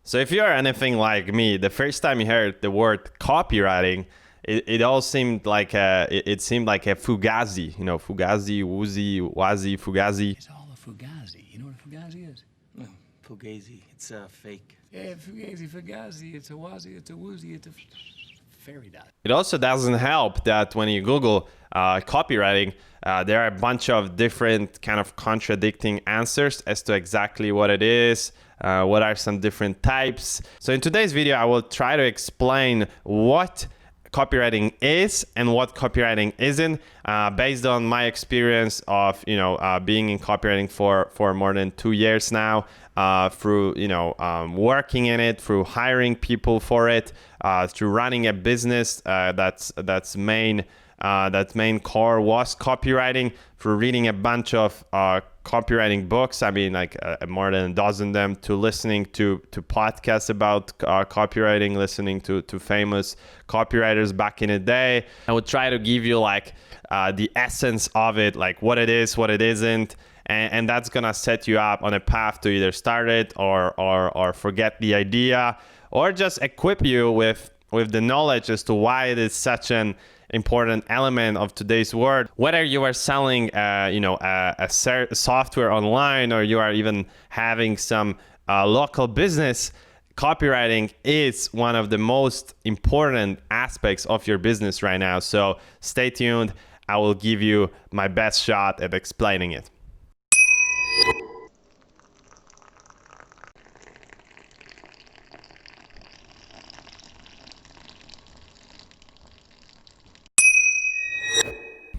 So if you're anything like me, the first time you heard the word copywriting, it all seemed like it seemed like a fugazi, fugazi, woozy, wazi, fugazi. It's all a fugazi. You know what a fugazi is? No, fugazi. It's fake. Yeah, fugazi. It's a wazi, it's a woozy, it's a fairy dust. It also doesn't help that when you Google copywriting, there are a bunch of different kind of contradicting answers as to exactly what it is, what are some different types. So in today's video, I will try to explain what copywriting is and what copywriting isn't, based on my experience of being in copywriting for more than 2 years now, through working in it, through hiring people for it, through running a business that's main core was copywriting, through reading a bunch of copywriting books. I mean, like more than a dozen of them, to listening to podcasts about copywriting, listening to famous copywriters back in the day. I would try to give you like the essence of it, like what it is, what it isn't. And that's gonna set you up on a path to either start it or forget the idea, or just equip you with the knowledge as to why it is such an important element of today's world. Whether you are selling a software online, or you are even having some local business, copywriting is one of the most important aspects of your business right now. So stay tuned. I will give you my best shot at explaining it.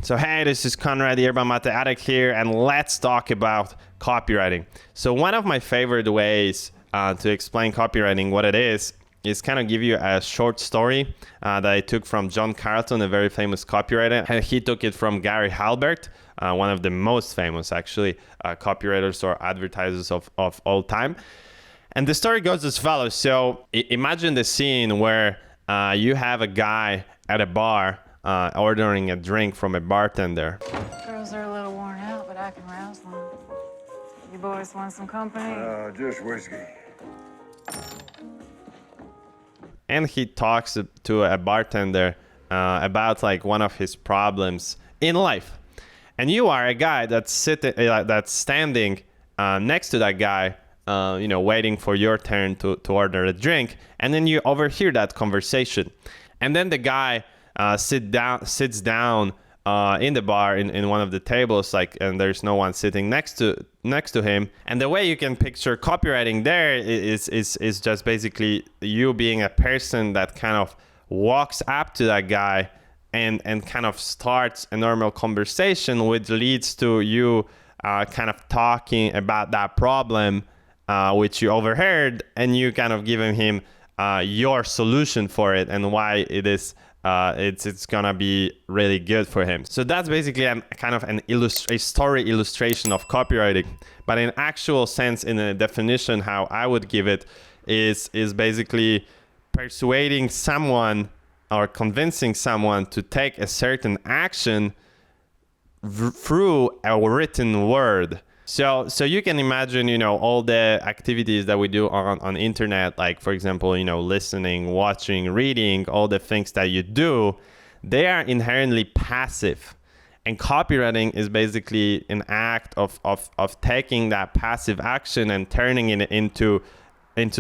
So hey, this is Konrad, Yerba, Addict here, and let's talk about copywriting. So one of my favorite ways to explain copywriting, what it is kind of give you a short story that I took from John Carlton, a very famous copywriter, and he took it from Gary Halbert, one of the most famous actually copywriters or advertisers of all time. And the story goes as follows. So imagine the scene where you have a guy at a bar ordering a drink from a bartender. Girls are a little worn out, but I can rouse them. You boys want some company? Just whiskey. And he talks to a bartender about like one of his problems in life. And you are a guy that's standing next to that guy, waiting for your turn to order a drink. And then you overhear that conversation. And then the guy sits down in the bar in one of the tables, and there's no one sitting next to him. And the way you can picture copywriting there is just basically you being a person that kind of walks up to that guy and kind of starts a normal conversation, which leads to you kind of talking about that problem which you overheard, and you kind of giving him your solution for it and why it is it's gonna be really good for him. So that's basically a story illustration of copywriting. But in actual sense, in a definition, how I would give it is basically persuading someone or convincing someone to take a certain action through a written word. So you can imagine, all the activities that we do on internet, like for example, listening, watching, reading, all the things that you do, they are inherently passive. And copywriting is basically an act of taking that passive action and turning it into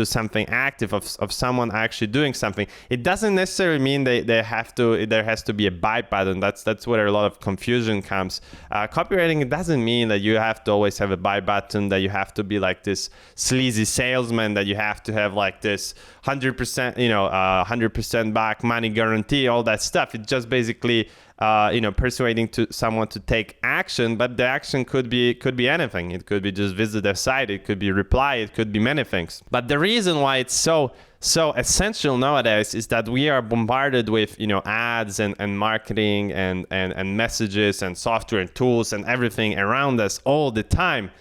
something active, of someone actually doing something. It doesn't necessarily mean there has to be a buy button. That's where a lot of confusion comes. Copywriting, it doesn't mean that you have to always have a buy button, that you have to be like this sleazy salesman, that you have to have like this 100%, 100% back money guarantee, all that stuff. It's just basically persuading someone to take action, but the action could be anything. It could be just visit their site, it could be reply, it could be many things. But the reason why it's so essential nowadays is that we are bombarded with ads and marketing and messages and software and tools and everything around us all the time.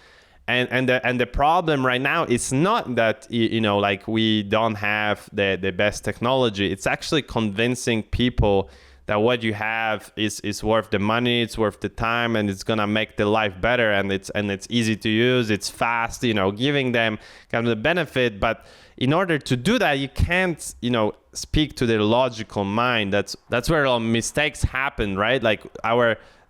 And the problem right now is not that we don't have the best technology. It's actually convincing people that what you have is worth the money, it's worth the time, and it's gonna make the life better, and it's easy to use, it's fast, giving them kind of the benefit. But in order to do that, you can't, speak to their logical mind. That's where all mistakes happen, right? Like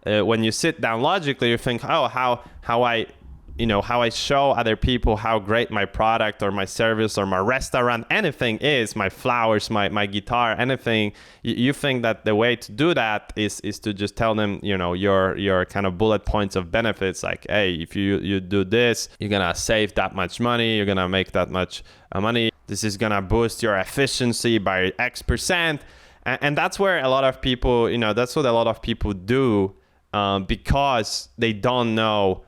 when you sit down logically, you think, oh, how I show other people how great my product or my service or my restaurant, anything is, my flowers, my guitar, anything. You think that the way to do that is to just tell them, your kind of bullet points of benefits. Like, hey, if you do this, you're going to save that much money. You're going to make that much money. This is going to boost your efficiency by X%. And that's where a lot of people, that's what a lot of people do because they don't know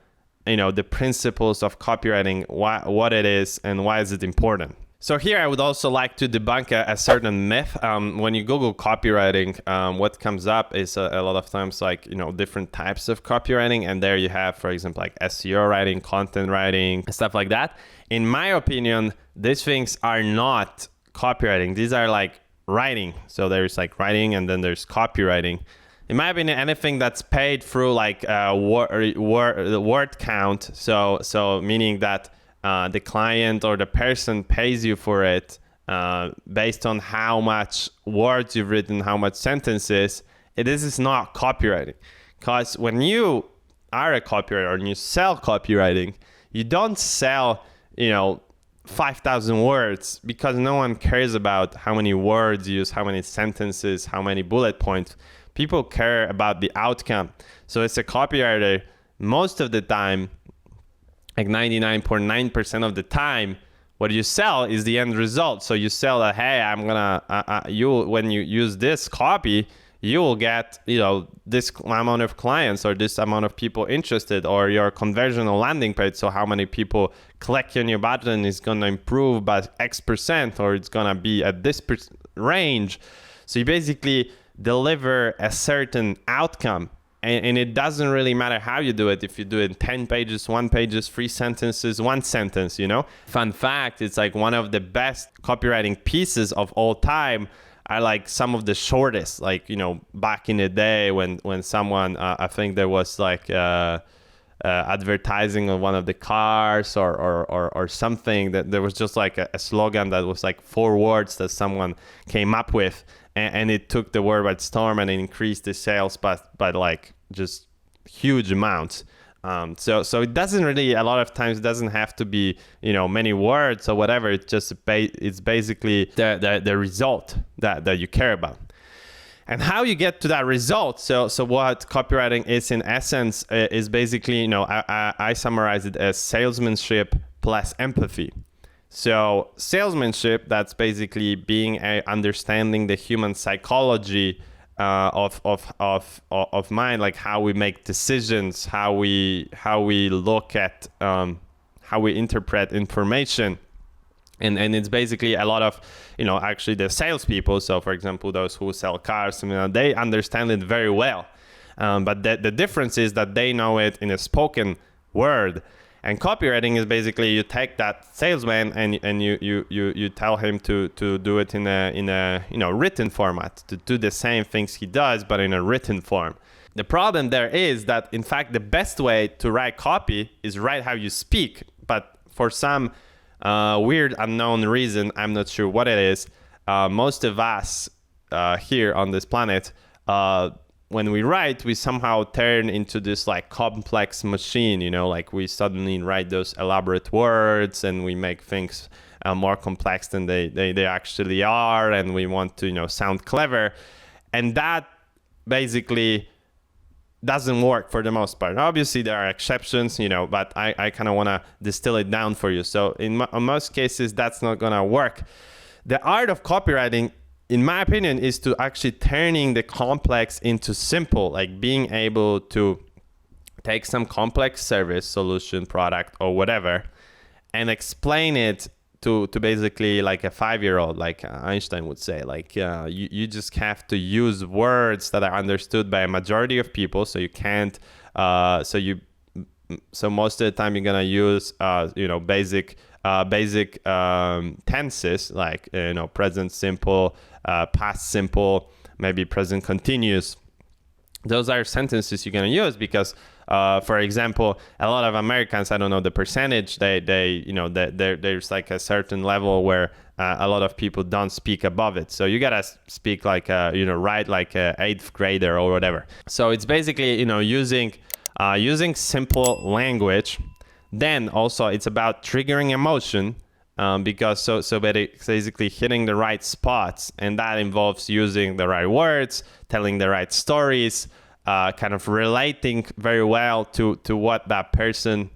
the principles of copywriting, what it is and why is it important. So here I would also like to debunk a certain myth. When you Google copywriting, what comes up is a lot of times like, different types of copywriting. And there you have, for example, like SEO writing, content writing, stuff like that. In my opinion, these things are not copywriting. These are like writing. So there's like writing and then there's copywriting. In my opinion, anything that's paid through like word count, so meaning that the client or the person pays you for it based on how much words you've written, how much sentences, this is not copywriting. Because when you are a copywriter and you sell copywriting, you don't sell, 5,000 words, because no one cares about how many words you use, how many sentences, how many bullet points. People care about the outcome. So as a copywriter, most of the time, like 99.9% of the time, what you sell is the end result. So you sell that, hey, I'm gonna, when you use this copy, you will get, this amount of clients or this amount of people interested, or your conversion on landing page. So how many people click on your button is gonna improve by X%, or it's gonna be at this range. So you basically deliver a certain outcome, and it doesn't really matter how you do it. If you do it in 10 pages, 1 page, 3 sentences, 1 sentence, Fun fact, it's like one of the best copywriting pieces of all time are like some of the shortest, like, back in the day when someone, I think there was like advertising on one of the cars or something, that there was just like a slogan that was like 4 words that someone came up with. And it took the world by storm and it increased the sales by like just huge amounts. So it doesn't really, a lot of times it doesn't have to be, many words or whatever. It's just, it's basically the result that you care about. And how you get to that result. So what copywriting is in essence is basically, I summarize it as salesmanship plus empathy. So salesmanship, that's basically understanding the human psychology of mind, like how we make decisions, how we look at, how we interpret information. And it's basically a lot of, actually the salespeople. So for example, those who sell cars, they understand it very well. But the difference is that they know it in a spoken word. And copywriting is basically you take that salesman and you tell him to do it in a written format, to do the same things he does but in a written form. The problem there is that in fact the best way to write copy is write how you speak, but for some weird unknown reason, I'm not sure what it is, most of us here on this planet, when we write, we somehow turn into this like complex machine, like we suddenly write those elaborate words and we make things more complex than they actually are, and we want to sound clever, and that basically doesn't work for the most part. Obviously there are exceptions, but I kind of want to distill it down for you. So in most cases that's not gonna work. The art of copywriting, in my opinion, is to actually turning the complex into simple, like being able to take some complex service, solution, product, or whatever, and explain it to basically like a 5-year-old, like Einstein would say. Like you just have to use words that are understood by a majority of people. So you can't. So most of the time you're gonna use basic tenses like present simple, past simple, maybe present continuous. Those are sentences you're going to use because, for example, a lot of Americans, I don't know the percentage, there's like a certain level where a lot of people don't speak above it. So you got to speak like, write like a 8th grader or whatever. So it's basically, using simple language. Then also it's about triggering emotion. Because basically hitting the right spots, and that involves using the right words, telling the right stories, kind of relating very well to what that person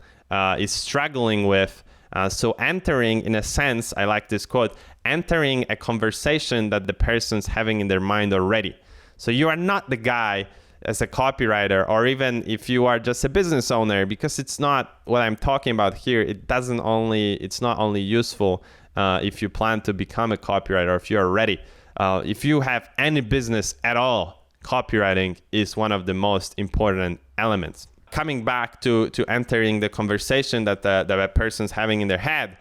is struggling with. So entering, in a sense, I like this quote, entering a conversation that the person's having in their mind already. So you are not the guy as a copywriter, or even if you are just a business owner, because it's not what I'm talking about here. It's not only useful if you plan to become a copywriter, if you're ready. If you have any business at all, copywriting is one of the most important elements. Coming back to entering the conversation that the person's having in their head,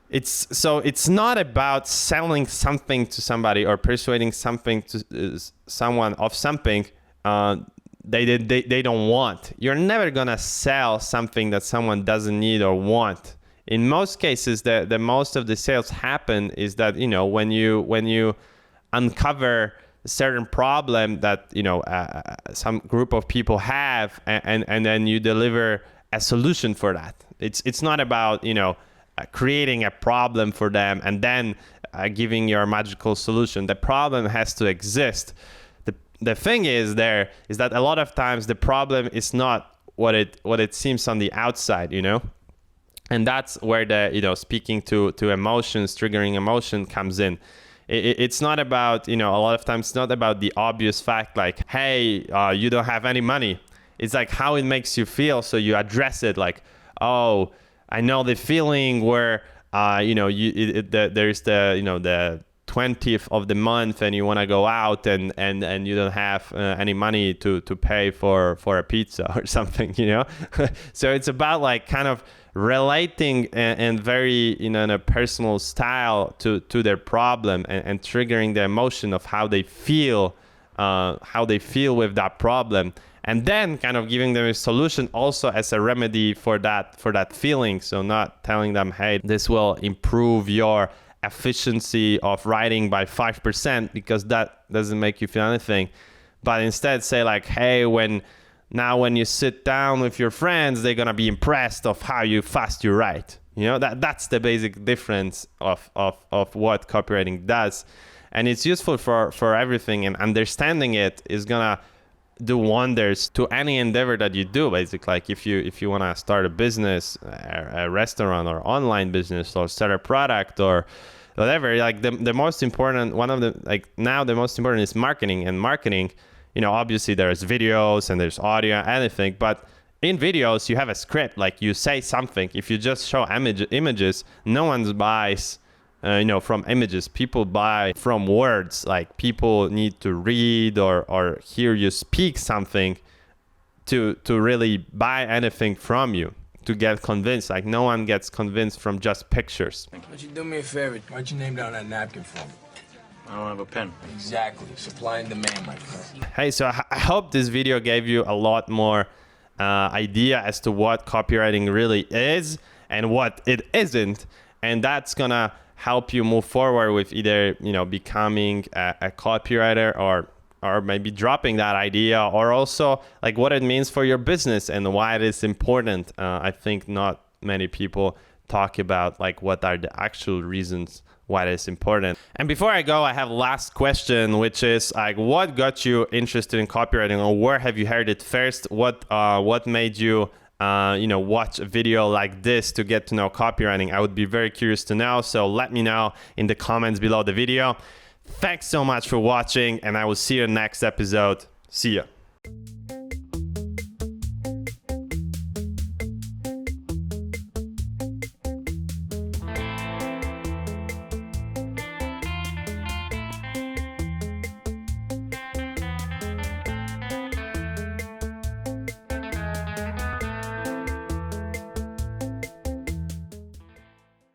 it's not about selling something to somebody or persuading something to someone of something they don't want. You're never gonna sell something that someone doesn't need or want. In most cases, the most of the sales happen is that when you uncover a certain problem that some group of people have, and then you deliver a solution for that. It's not about creating a problem for them and then giving your magical solution. The problem has to exist. The thing is that a lot of times the problem is not what it seems on the outside, and that's where the speaking to emotions, triggering emotion comes in. It's not about a lot of times it's not about the obvious fact like, hey, you don't have any money. It's like how it makes you feel, so you address it like, oh, I know the feeling where there's the 20th of the month and you want to go out and you don't have any money to pay for a pizza or something, So it's about like kind of relating and very in a personal style to their problem and triggering the emotion of how they feel with that problem, and then kind of giving them a solution also as a remedy for that feeling. So not telling them, hey, this will improve your efficiency of writing by 5% because that doesn't make you feel anything, but instead say like, hey, when you sit down with your friends, they're gonna be impressed of how fast you write. That's the basic difference of what copywriting does, and it's useful for everything, and understanding it is gonna do wonders to any endeavor that you do. Basically, like if you want to start a business, a restaurant or online business, or start a product or whatever, like the most important the most important is marketing. And marketing, obviously there's videos and there's audio, anything, but in videos you have a script, like you say something. If you just show images, no one buys from images. People buy from words. Like people need to read or hear you speak something to really buy anything from you, to get convinced. Like no one gets convinced from just pictures. Why don't you do me a favor? Write your name down on that napkin for me. I don't have a pen. Exactly. Supply and demand, my friend. Hey, so I hope this video gave you a lot more idea as to what copywriting really is and what it isn't, and that's gonna help you move forward with either becoming a copywriter or maybe dropping that idea, or also like what it means for your business and why it is important. I think not many people talk about like what are the actual reasons why it is important. And before I go, I have last question, which is like, what got you interested in copywriting, or where have you heard it first? What made you watch a video like this to get to know copywriting? I would be very curious to know. So let me know in the comments below the video. Thanks so much for watching, and I will see you in the next episode. See ya.